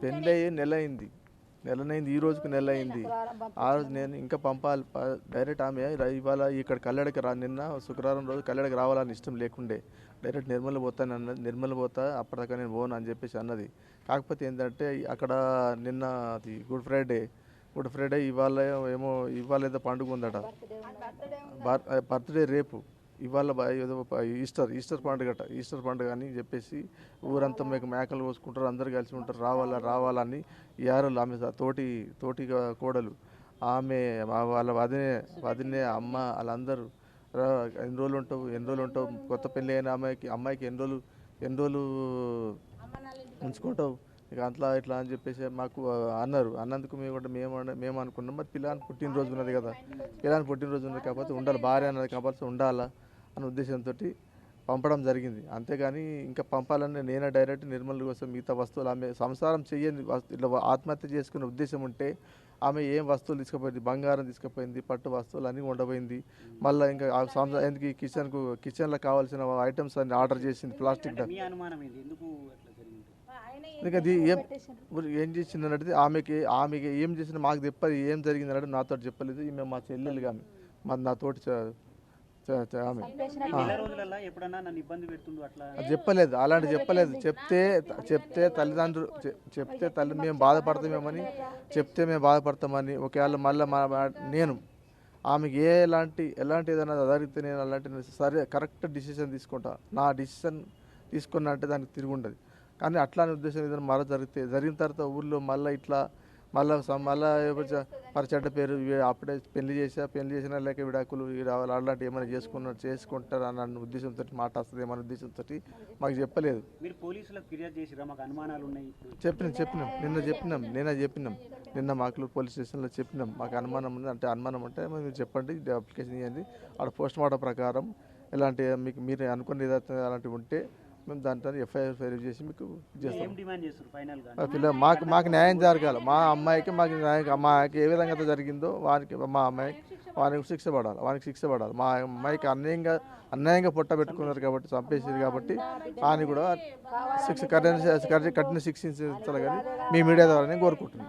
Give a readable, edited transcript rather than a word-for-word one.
పెళ్ళి అయ్యి నెలైంది, ఈ రోజుకి నెల అయింది. ఆ రోజు నేను ఇంకా పంపాలి డైరెక్ట్ ఆమె ఇవాళ ఇక్కడ కల్లెడకి నిన్న శుక్రవారం రోజు కల్లెడకి రావాలని ఇష్టం లేకుండే డైరెక్ట్ నిర్మల్ పోతాను అన్నది. నిర్మల్ పోతా అప్పటిదాకా నేను పోను అని చెప్పేసి అన్నది. కాకపోతే ఏంటంటే అక్కడ నిన్న అది గుడ్ ఫ్రైడే ఇవాళ ఏమో ఇవాళ ఏదో పండుగ ఉందట, బర్త్డే రేపు, ఇవాళ ఏదో ఈస్టర్ పండుగ అని చెప్పేసి ఊరంతా మేకలు కోసుకుంటారు, అందరు కలిసి ఉంటారు, రావాలని యారోళ్ళు ఆమె తోటి కోడలు ఆమె వాళ్ళ వదినే అమ్మ వాళ్ళందరూ ఎన్ని రోజులు ఉంటావు కొత్త పెళ్ళి అయిన అమ్మాయికి ఎన్ని రోజులు ఉంచుకుంటావు ఇక అట్లా ఇట్లా అని చెప్పేసి మాకు అన్నారు. అన్నందుకు మేము అనుకున్నాం మరి పిల్లని పుట్టినరోజు ఉన్నది కదా, కాకపోతే ఉండాలి, భార్య అన్నది కాకపోతే ఉండాలా అనే ఉద్దేశంతో పంపడం జరిగింది. అంతేగాని ఇంకా పంపాలని నేనే డైరెక్ట్ నిర్మల్ కోసం మిగతా వస్తువులు ఆమె సంసారం చెయ్యని ఇట్లా ఆత్మహత్య చేసుకునే ఉద్దేశం ఉంటే ఆమె ఏం వస్తువులు తీసుకుపోయింది, బంగారం తీసుకుపోయింది, పట్టు వస్తువులు అన్నీ ఉండబోయింది. మళ్ళీ ఇంకా ఎందుకు కిచెన్లో కావాల్సిన ఐటమ్స్ అన్ని ఆర్డర్ చేసింది ప్లాస్టిక్. ఇంకా అది ఏం చేసింది అన్నట్టు ఆమెకి ఏం చేసినా మాకు చెప్పదు, ఏం జరిగింది అన్నట్టు నాతో చెప్పలేదు. ఈమె మా చెల్లెలు కానీ నాతోటి చెప్పలేదు, అలాంటి చెప్పలేదు. చెప్తే తల్లి మేము బాధపడతామేమని మేము బాధపడతామని ఒకవేళ మళ్ళీ నేను ఆమెకి ఎలాంటి ఏదైనా జరిగితే నేను అలాంటి సరే కరెక్ట్ డిసిషన్ తీసుకుంటా. నా డిసిషన్ తీసుకున్నా అంటే దానికి తిరిగి ఉండదు. కానీ అట్లానే ఉద్దేశం ఏదైనా మరో జరిగిన తర్వాత ఊళ్ళో మళ్ళీ చెడ్డ పేరు, అప్పుడే పెళ్లి చేసినా లేక విడాకులు రావాలి అలాంటివి ఏమైనా చేసుకుంటారు అన్న ఉద్దేశంతో మాట వస్తుంది ఏమన్న ఉద్దేశంతో మాకు చెప్పలేదు. చెప్పినాం నిన్న మాకులు పోలీస్ స్టేషన్లో చెప్పినాం. మాకు అనుమానం ఉంది అంటే మీరు చెప్పండి, అప్లికేషన్ ఇవ్వండి, ఆడ పోస్ట్ మార్టం ప్రకారం ఎలాంటి మీరు అనుకునే అలాంటివి ఉంటే మేము దాంట్లో ఎఫ్ఐఆర్ ఫైల్ చేసి మీకు చేస్తాం. మాకు న్యాయం జరగాలి. మా అమ్మాయికి ఏ విధంగా జరిగిందో వానికి శిక్ష పడాలి. మా అమ్మాయికి అన్యాయంగా పొట్టబెట్టుకున్నారు కాబట్టి, చంపేసారు కాబట్టి ఆయన కూడా కఠిన శిక్షించాలి కానీ మీ మీడియా ద్వారా కోరుకుంటున్నాను.